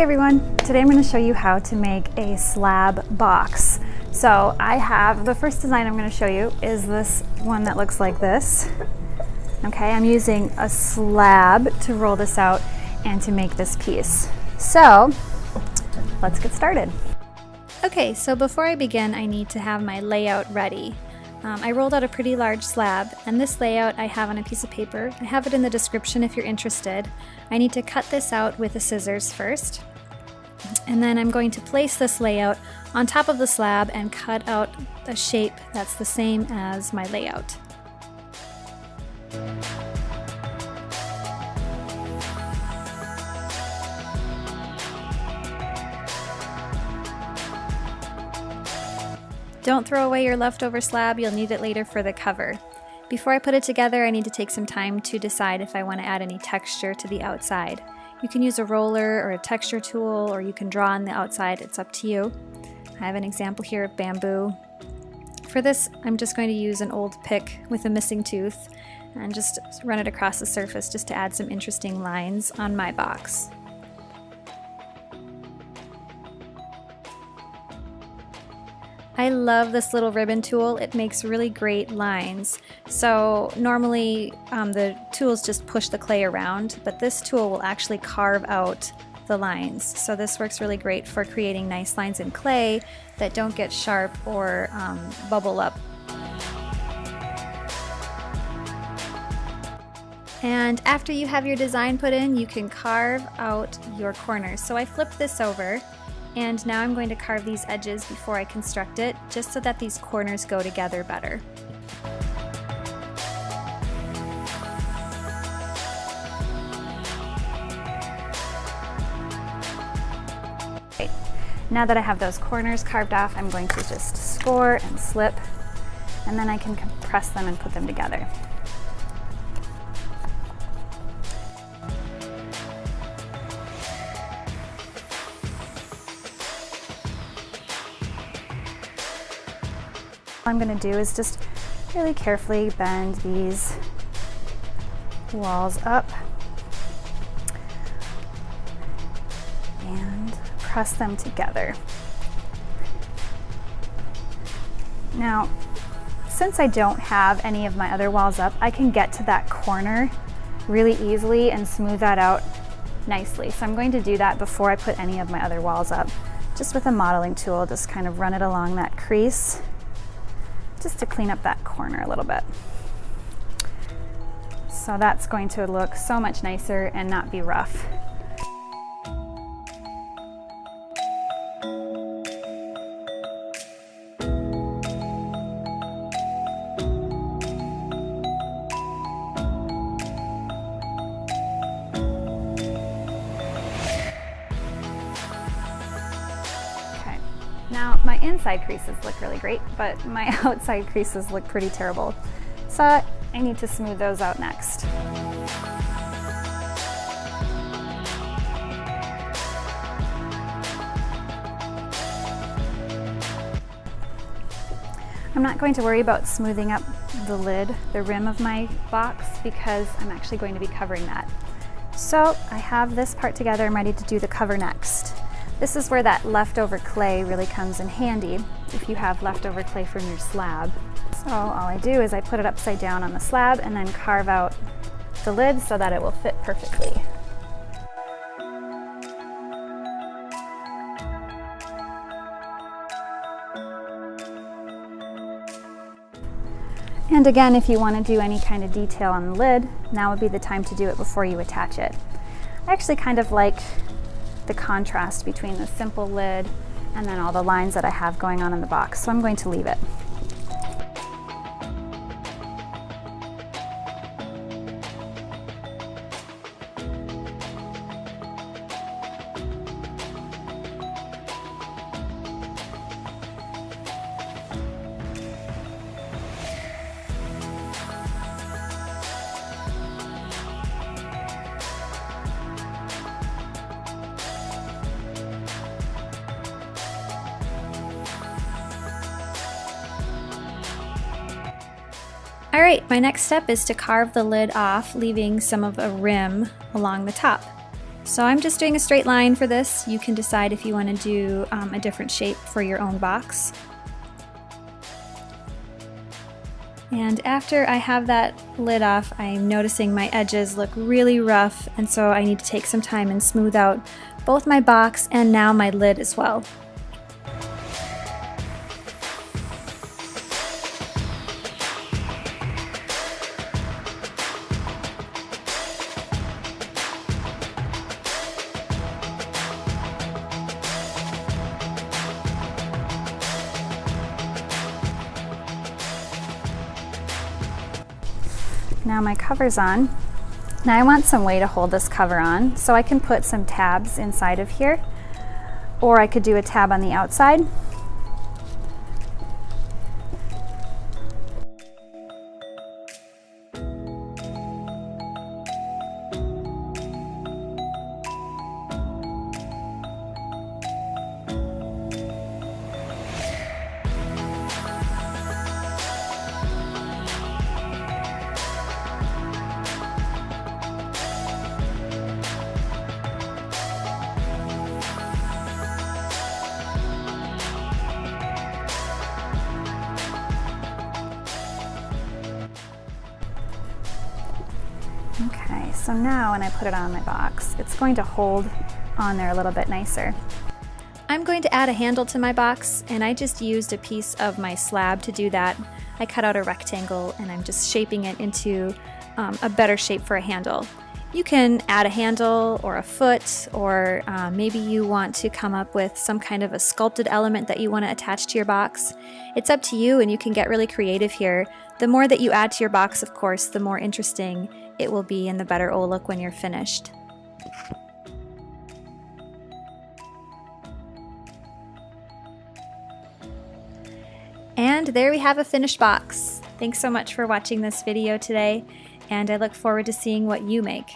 everyone! Today I'm going to show you how to make a slab box. So I have, the first design I'm going to show you is this one that looks like this. Okay, I'm using a slab to roll this out and to make this piece. So let's get started. Okay, so before I begin I need to have my layout ready. I rolled out a pretty large slab, and this layout I have on a piece of paper. I have it in the description if you're interested. I need to cut this out with the scissors first, and then I'm going to place this layout on top of the slab and cut out a shape that's the same as my layout. Don't throw away your leftover slab, you'll need it later for the cover. Before I put it together, I need to take some time to decide if I want to add any texture to the outside. You can use a roller or a texture tool, or you can draw on the outside, it's up to you. I have an example here of bamboo. For this, I'm just going to use an old pick with a missing tooth and just run it across the surface just to add some interesting lines on my box. I love this little ribbon tool. It makes really great lines. So normally the tools just push the clay around, but this tool will actually carve out the lines. So this works really great for creating nice lines in clay that don't get sharp or bubble up. And after you have your design put in, you can carve out your corners. So I flipped this over, and now I'm going to carve these edges before I construct it, just so that these corners go together better. Okay. Now that I have those corners carved off, I'm going to just score and slip, and then I can compress them and put them together. What I'm going to do is just really carefully bend these walls up and press them together. Now, since I don't have any of my other walls up, I can get to that corner really easily and smooth that out nicely. So I'm going to do that before I put any of my other walls up. Just with a modeling tool, just kind of run it along that crease, just to clean up that corner a little bit. So that's going to look so much nicer and not be rough. Now, my inside creases look really great, but my outside creases look pretty terrible. So I need to smooth those out next. I'm not going to worry about smoothing up the lid, the rim of my box, because I'm actually going to be covering that. So I have this part together, I'm ready to do the cover next. This is where that leftover clay really comes in handy if you have leftover clay from your slab. So all I do is I put it upside down on the slab and then carve out the lid so that it will fit perfectly. And again, if you want to do any kind of detail on the lid, now would be the time to do it before you attach it. I actually kind of like the contrast between the simple lid and then all the lines that I have going on in the box, so I'm going to leave it. Alright, my next step is to carve the lid off, leaving some of a rim along the top. So I'm just doing a straight line for this. You can decide if you want to do a different shape for your own box. And after I have that lid off, I'm noticing my edges look really rough, and so I need to take some time and smooth out both my box and now my lid as well. Now my cover's on. Now I want some way to hold this cover on, so I can put some tabs inside of here, or I could do a tab on the outside. Okay, so now when I put it on my box, it's going to hold on there a little bit nicer. I'm going to add a handle to my box, and I just used a piece of my slab to do that. I cut out a rectangle and I'm just shaping it into a better shape for a handle. You can add a handle or a foot, or maybe you want to come up with some kind of a sculpted element that you want to attach to your box. It's up to you, and you can get really creative here. The more that you add to your box, of course, the more interesting it will be and the better it will look when you're finished. And there we have a finished box. Thanks so much for watching this video today, and I look forward to seeing what you make.